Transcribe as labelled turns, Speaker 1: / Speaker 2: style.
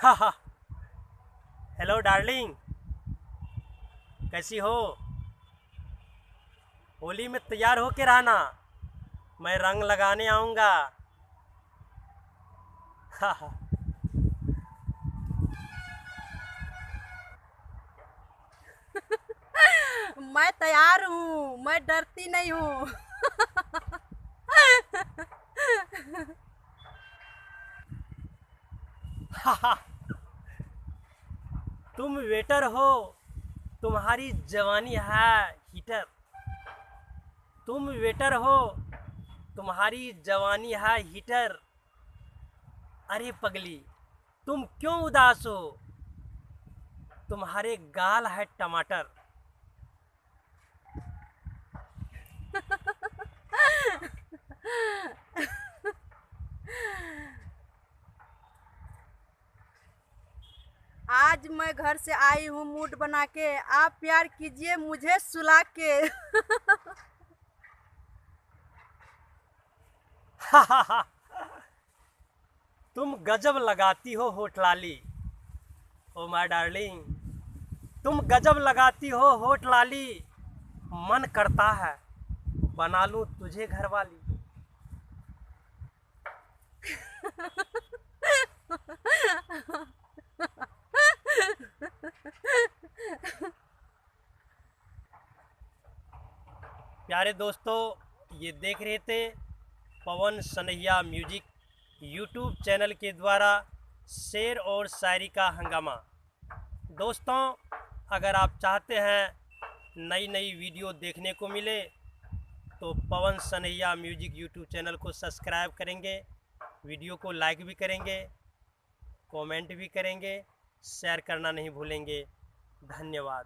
Speaker 1: हाँ। Hello darling, कैसी हो? होली में तैयार होके रहना, मैं रंग लगाने आऊँगा। हाँ।
Speaker 2: मैं तैयार हूँ, मैं डरती नहीं हूँ।
Speaker 1: तुम वेटर हो, तुम्हारी जवानी है हीटर। तुम वेटर हो, तुम्हारी जवानी है हीटर। अरे पगली, तुम क्यों उदास हो? तुम्हारे गाल है टमाटर।
Speaker 2: आज मैं घर से आई हूँ मूड बना के, आप प्यार कीजिए मुझे सुला के।
Speaker 1: तुम गजब लगाती हो होठ लाली। ओ माय डार्लिंग, तुम गजब लगाती हो होठ लाली। मन करता है बना लूं तुझे घरवाली। प्यारे दोस्तों, ये देख रहे थे पवन सनैया म्यूजिक यूट्यूब चैनल के द्वारा शेर और शायरी का हंगामा। दोस्तों, अगर आप चाहते हैं नई नई वीडियो देखने को मिले तो पवन सनैया म्यूजिक यूट्यूब चैनल को सब्सक्राइब करेंगे, वीडियो को लाइक भी करेंगे, कमेंट भी करेंगे, शेयर करना नहीं भूलेंगे। धन्यवाद।